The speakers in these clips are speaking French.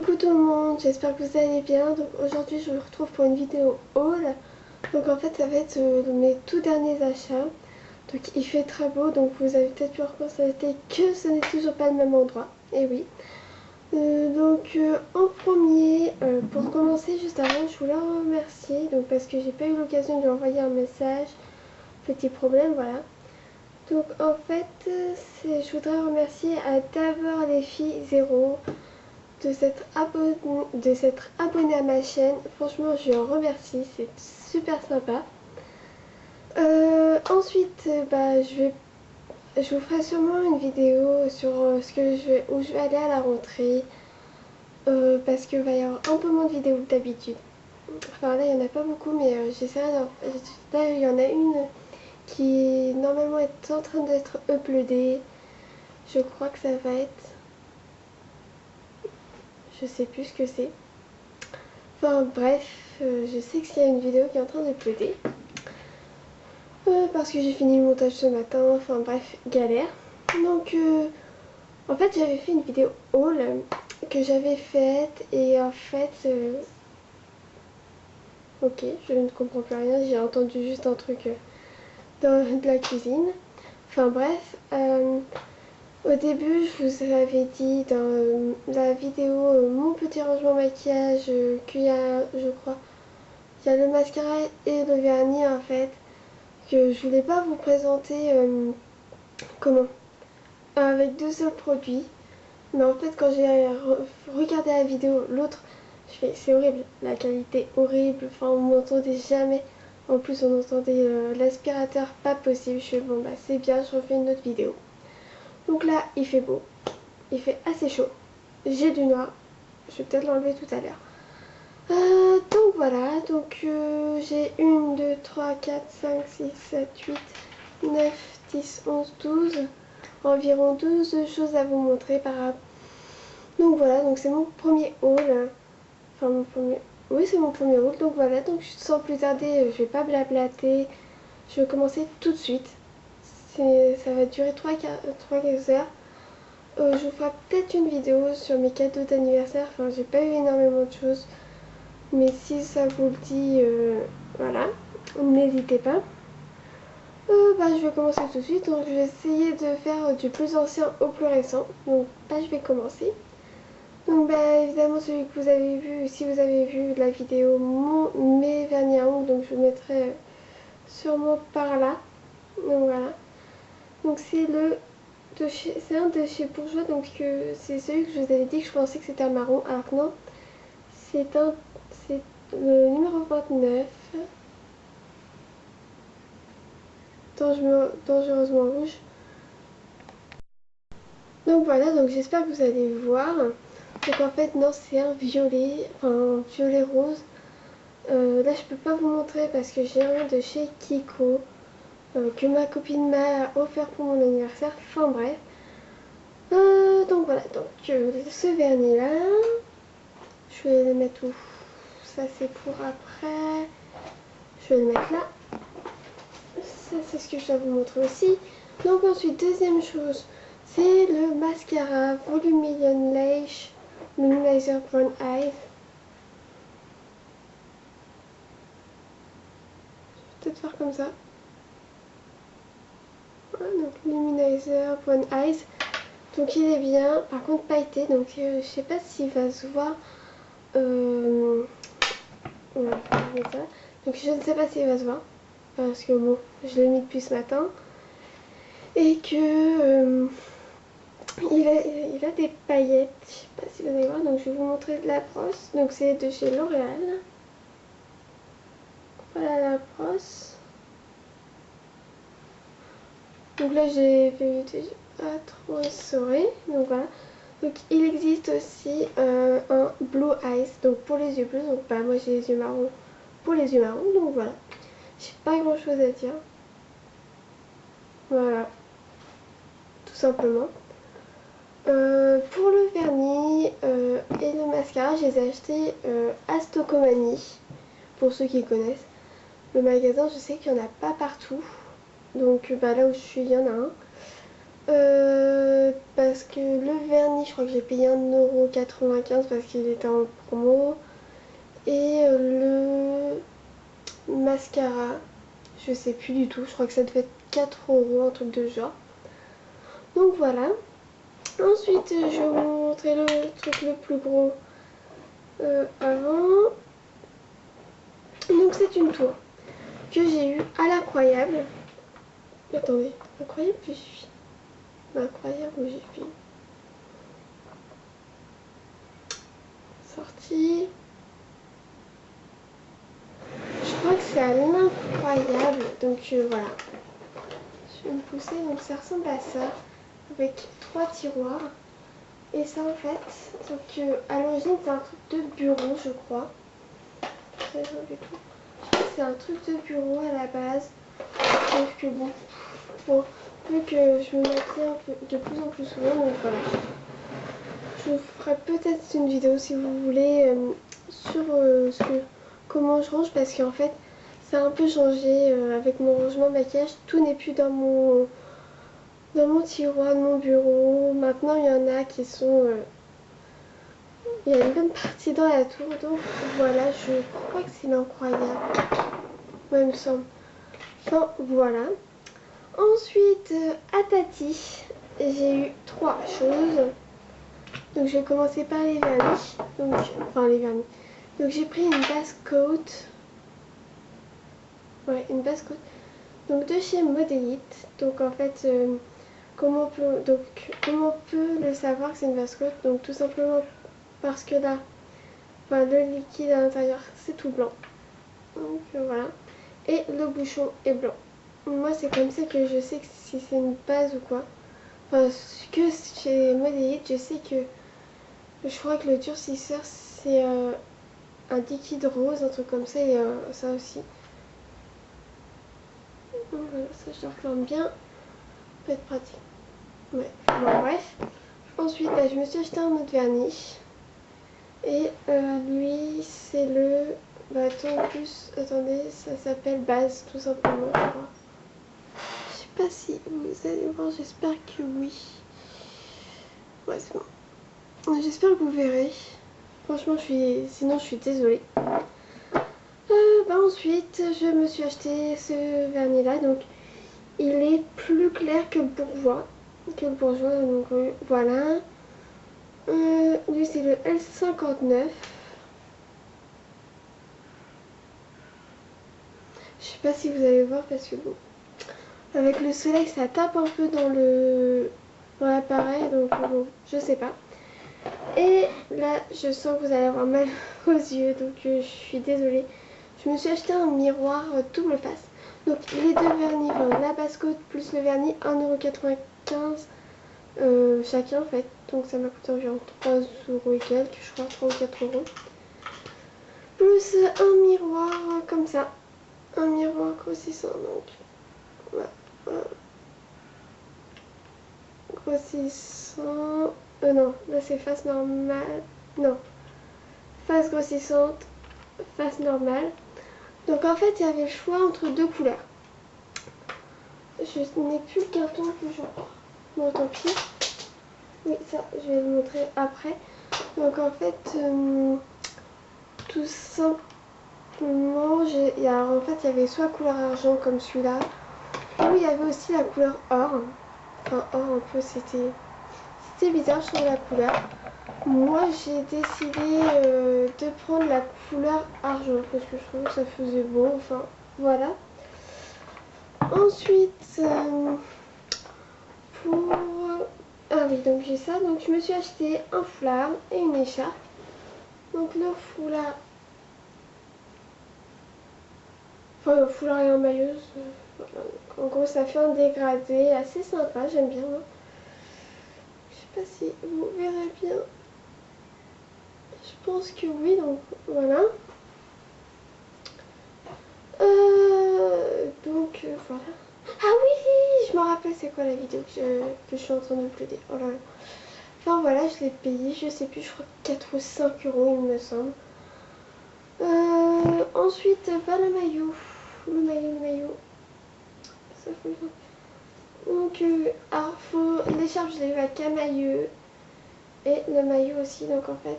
Coucou tout le monde, j'espère que vous allez bien. Donc aujourd'hui je vous retrouve pour une vidéo haul. Donc en fait ça va être mes tout derniers achats. Donc il fait très beau, donc vous avez peut-être pu constater que ce n'est toujours pas le même endroit. Et oui. En premier, pour commencer juste avant, je voulais remercier donc parce que j'ai pas eu l'occasion de lui envoyer un message. Petit problème, voilà. Donc en fait, je voudrais remercier à Davor les filles 0 de s'être abonné à ma chaîne. Franchement, je en remercie, c'est super sympa. Ensuite, je vous ferai sûrement une vidéo sur où je vais aller à la rentrée. Parce qu'il va y avoir un peu moins de vidéos que d'habitude. Enfin là, il n'y en a pas beaucoup, mais j'essaierai d'en... Là, il y en a une qui normalement est en train d'être uploadée. Je crois que ça va être... Je sais plus ce que c'est. Enfin bref, je sais qu'il y a une vidéo qui est en train d'uploader. Parce que j'ai fini le montage ce matin, enfin bref, galère. Donc en fait j'avais fait une vidéo haul que j'avais faite et en fait... ok, je ne comprends plus rien, j'ai entendu juste un truc de la cuisine. Enfin bref, au début je vous avais dit dans la vidéo mon petit rangement maquillage qu'il y a, je crois, il y a le mascara et le vernis en fait, que je voulais pas vous présenter comment avec deux seuls produits. Mais en fait quand j'ai regardé la vidéo, l'autre, je fais c'est horrible, la qualité horrible, enfin on m'entendait jamais. En plus on entendait l'aspirateur pas possible. Je fais bon bah c'est bien, je refais une autre vidéo. Donc là il fait beau, il fait assez chaud, j'ai du noir, je vais peut-être l'enlever tout à l'heure. Donc voilà, j'ai 1, 2, 3, 4, 5, 6, 7, 8, 9, 10, 11, 12, environ 12 choses à vous montrer par rapport. Donc voilà, donc c'est mon premier haul, enfin mon premier, oui c'est mon premier haul, donc voilà, donc sans plus tarder, je vais pas blablater, je vais commencer tout de suite. Ça va durer 3 heures. Je vous ferai peut-être une vidéo sur mes cadeaux d'anniversaire, enfin j'ai pas eu énormément de choses. Mais si ça vous le dit, voilà, n'hésitez pas. Je vais commencer tout de suite. Donc je vais essayer de faire du plus ancien au plus récent. Donc je vais commencer. Donc évidemment celui que vous avez vu, si vous avez vu la vidéo mes vernis à ongles, donc je vous mettrai sûrement par là. Donc voilà. Donc c'est un de chez Bourjois, donc c'est celui que je vous avais dit que je pensais que c'était un marron, alors que non, c'est le numéro 29, dangereusement rouge. Donc voilà, donc j'espère que vous allez voir. Donc en fait non, c'est un violet, enfin un violet rose. Là je peux pas vous montrer parce que j'ai un de chez Kiko que ma copine m'a offert pour mon anniversaire. Enfin bref. Donc voilà, ce vernis là, je vais le mettre où? Ça c'est pour après. Je vais le mettre là. Ça c'est ce que je dois vous montrer aussi. Donc ensuite, deuxième chose, c'est le mascara Voluminous Lash Luminizer Brown Eyes. Je vais peut-être faire comme ça. Voilà, donc Luminizer Brown Eyes. Donc il est bien, par contre pailleté, donc je sais pas s'il va se voir. On va faire ça. Donc je ne sais pas s'il va se voir. Parce que bon, je l'ai mis depuis ce matin. Et que il a des paillettes. Je sais pas si vous allez voir. Donc je vais vous montrer de la brosse. Donc c'est de chez L'Oréal. Voilà la brosse. Donc là j'ai fait pas trop essoré. Donc voilà. Donc il existe aussi un Blue Eyes. Donc pour les yeux bleus. Donc moi j'ai les yeux marrons. Pour les yeux marrons. Donc voilà. J'ai pas grand chose à dire. Voilà. Tout simplement. Pour le vernis et le mascara, je les ai achetés à Stocomanie, pour ceux qui connaissent. Le magasin, je sais qu'il n'y en a pas partout. Donc là où je suis, il y en a un. Parce que le vernis, je crois que j'ai payé 1,95 € parce qu'il était en promo. Et le mascara, je sais plus du tout, je crois que ça devait être 4 €, un truc de genre. Donc voilà. Ensuite, je vais vous montrer le truc le plus gros avant. Donc c'est une tour que j'ai eue à l'Incroyable. Attendez, Incroyable que j'ai fait. Incroyable où j'ai fait. Sortie. Je crois que c'est à l'Incroyable. Donc voilà. Je vais me pousser. Donc ça ressemble à ça. Avec 3 tiroirs. Et ça en fait. Donc à l'origine c'est un truc de bureau je crois. Ça, c'est un truc de bureau à la base. Sauf que bon. Vu que je me maquille de plus en plus souvent. Donc voilà. Je vous ferai peut-être une vidéo si vous voulez sur comment je range parce qu'en fait ça a un peu changé avec mon rangement maquillage. Tout n'est plus dans mon tiroir de mon bureau. Maintenant il y en a qui sont... il y a une bonne partie dans la tour. Donc voilà, je crois que c'est l'incroyable. Ouais, il me semble. Enfin voilà. Ensuite à Tati, j'ai eu 3 choses. Donc je vais commencer par les vernis. Donc, enfin les vernis. Donc j'ai pris une base coat. Ouais, une base coat. Donc de chez Modélite. Donc en fait, comment on peut le savoir que c'est une base coat? Donc tout simplement parce que là, enfin, le liquide à l'intérieur c'est tout blanc. Donc voilà. Et le bouchon est blanc. Moi c'est comme ça que je sais que si c'est une base ou quoi. Enfin que chez Modélite, je sais que je crois que le durcisseur c'est un liquide rose, un truc comme ça, et ça aussi. Donc voilà, ça je le reclame bien. Ça peut être pratique. Ouais, bon bref. Ensuite, bah, je me suis acheté un autre vernis. Et lui, c'est le... Bah attends, en plus, attendez, ça s'appelle base, tout simplement, je crois. Je sais pas si vous allez voir, j'espère que oui. Ouais, c'est bon. J'espère que vous verrez. Franchement, sinon je suis désolée. Bah ensuite, je me suis acheté ce vernis là, donc il est plus clair que le bourgeois. Donc voilà. Lui c'est le L59. Je sais pas si vous allez voir parce que bon, avec le soleil ça tape un peu dans l'appareil, donc bon, je sais pas. Et là je sens que vous allez avoir mal aux yeux, donc je suis désolée. Je me suis acheté un miroir double face. Donc les deux vernis, enfin, la base coat plus le vernis, 1,95 € chacun en fait. Donc ça m'a coûté environ 3 € et quelques, je crois, 3 ou 4 €. Plus un miroir comme ça. Un miroir grossissant donc. Voilà. Grossissant. Non, là c'est face normale. Non. Face grossissante, face normale. Donc en fait il y avait le choix entre deux couleurs. Je n'ai plus le carton que je crois. Bon tant pis. Oui ça je vais le montrer après. Donc en fait tout simplement en fait il y avait soit couleur argent comme celui-là. Ou il y avait aussi la couleur or. Enfin or un peu c'était bizarre je trouve la couleur. Moi j'ai décidé de prendre la couleur argent parce que je trouvais que ça faisait beau. Enfin voilà. Ensuite, pour... Ah oui, donc j'ai ça. Donc je me suis acheté un foulard et une écharpe. Donc le foulard... Enfin, le foulard et un maillot. Voilà. En gros, ça fait un dégradé assez sympa, j'aime bien. Hein. Je sais pas si vous verrez bien. Je pense que oui, donc voilà. Voilà. Ah oui, je me rappelle c'est quoi la vidéo que je suis en train de plaider. Oh là là. Enfin voilà, je l'ai payé, je sais plus, je crois 4 ou 5 € il me semble. Ensuite, bah, le maillot. Le maillot. Ça faut... Donc, alors, l'écharpe, je l'ai eu à Camailleux. Et le maillot aussi, donc en fait.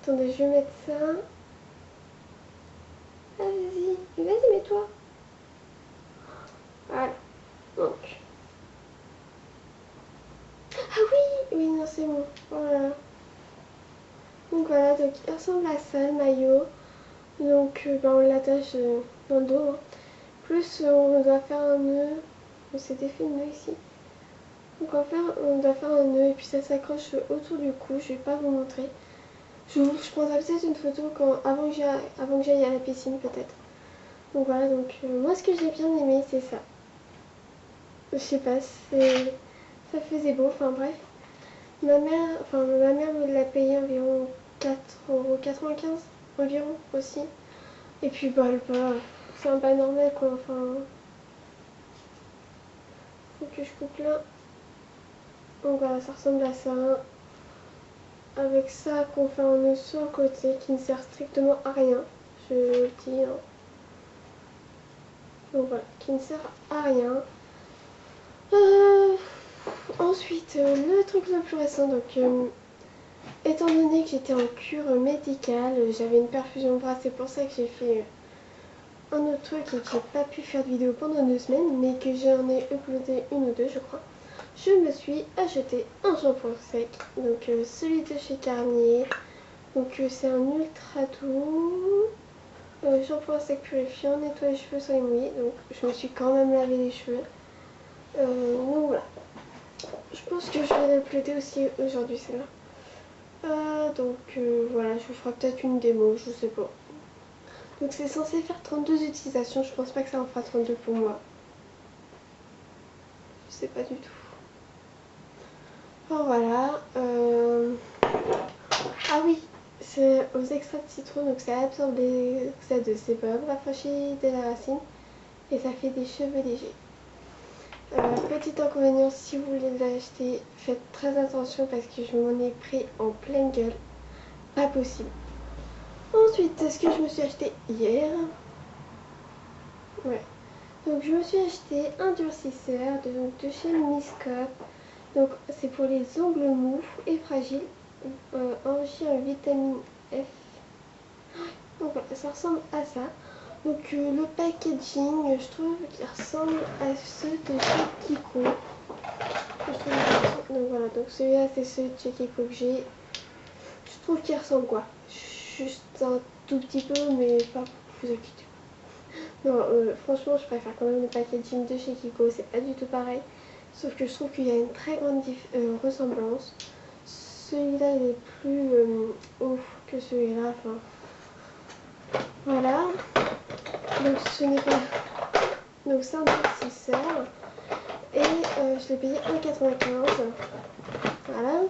Attendez, je vais mettre ça. Ah, vas-y, mets-toi. Voilà. Donc. Ah oui, oui, non, c'est bon. Voilà. Donc voilà, donc il ressemble à ça, le maillot. Donc, on l'attache dans le dos. Hein. Plus, on doit faire un nœud. On s'est défait le nœud ici. Donc on doit faire un nœud et puis ça s'accroche autour du cou. Je vais pas vous montrer. Je prendrai peut-être une photo avant que j'aille à la piscine peut-être. Donc voilà, donc moi ce que j'ai bien aimé c'est ça. Je sais pas, ça faisait beau, enfin bref. Ma mère me l'a payé environ 4,95 € environ aussi. Et puis bah le bas, c'est un bas normal quoi, enfin. Faut que je coupe là. Donc voilà, ça ressemble à ça. Avec ça qu'on fait un nœud sur le côté qui ne sert strictement à rien. Je le dis. Hein. Donc voilà, qui ne sert à rien. Ensuite, le truc le plus récent, donc étant donné que j'étais en cure médicale, j'avais une perfusion de bras, c'est pour ça que j'ai fait un autre truc et que j'ai pas pu faire de vidéo pendant 2 semaines, mais que j'en ai uploadé une ou deux, je crois. Je me suis acheté un shampoing sec, donc celui de chez Garnier. Donc c'est un ultra doux shampoing sec purifiant, nettoie les cheveux sans les mouiller. Donc je me suis quand même lavé les cheveux. Donc voilà. Je pense que je vais l'uploader aussi aujourd'hui celle-là. Voilà, je vous ferai peut-être une démo, je sais pas. Donc c'est censé faire 32 utilisations, je pense pas que ça en fera 32 pour moi. Je sais pas du tout. Enfin voilà. Ah oui, c'est aux extraits de citron, donc ça absorbe les excès de sébum, rafraîchit de la racine et ça fait des cheveux légers. Petit inconvénient, si vous voulez l'acheter, faites très attention parce que je m'en ai pris en pleine gueule. Pas possible. Ensuite, ce que je me suis acheté hier. Ouais. Donc je me suis acheté un durcisseur de chez Miscope. Donc c'est pour les ongles mous et fragiles. Enrichi en vitamine F. Donc voilà, ça ressemble à ça. Donc le packaging, je trouve qu'il ressemble à ceux de chez Kiko. Donc voilà, donc celui-là c'est celui de chez Kiko que j'ai. Je trouve qu'il ressemble quoi. Juste un tout petit peu, mais pas vous inquiétez pas. Non, franchement, je préfère quand même le packaging de chez Kiko, c'est pas du tout pareil. Sauf que je trouve qu'il y a une très grande ressemblance. Celui-là, il est plus ouf que celui-là. Enfin, voilà. Donc ce n'est pas. Donc c'est un durcisseur. Et je l'ai payé 1,95 €. Voilà.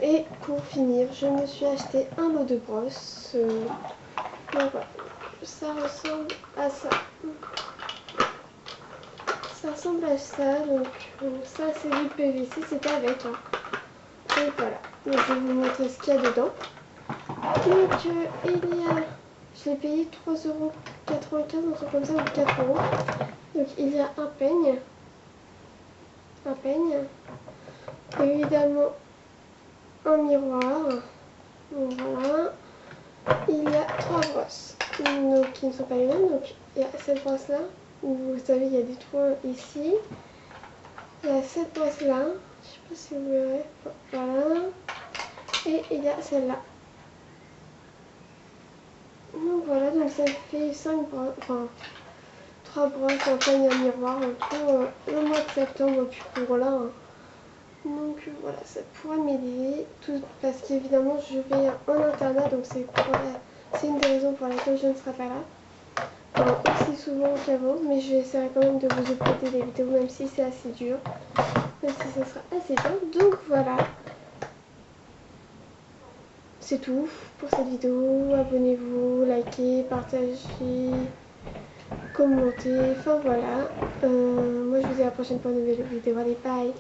Et pour finir, je me suis acheté un lot de brosses. Donc voilà. Ça ressemble à ça. Ça ressemble à ça. Donc ça c'est du PVC, c'est avec. Hein. Et voilà. Donc je vais vous montrer ce qu'il y a dedans. Donc il y a. Je l'ai payé 3,95 €, un truc comme ça, ou 4 €. Donc il y a un peigne. Un peigne. Évidemment un miroir. Donc voilà. Il y a 3 brosses. Donc qui ne sont pas les mêmes. Donc il y a cette brosse là. Où vous savez il y a des trous ici. Il y a cette brosse là. Je sais pas si vous verrez. Voilà. Et il y a celle-là. Donc voilà, donc ça fait 5 brosses, enfin 3 brosses, un peigne, un miroir, en tout le mois de septembre, puis pour là. Hein. Donc voilà, ça pourrait m'aider, parce qu'évidemment je vais en internat, donc c'est une des raisons pour laquelle je ne serai pas là. Enfin, aussi souvent qu'avant, mais je vais essayer quand même de vous uploader des vidéos, même si c'est assez dur, même si ça sera assez dur. Donc voilà. C'est tout pour cette vidéo. Abonnez-vous, likez, partagez, commentez. Enfin voilà. Moi je vous dis à la prochaine pour une nouvelle vidéo. Allez, bye!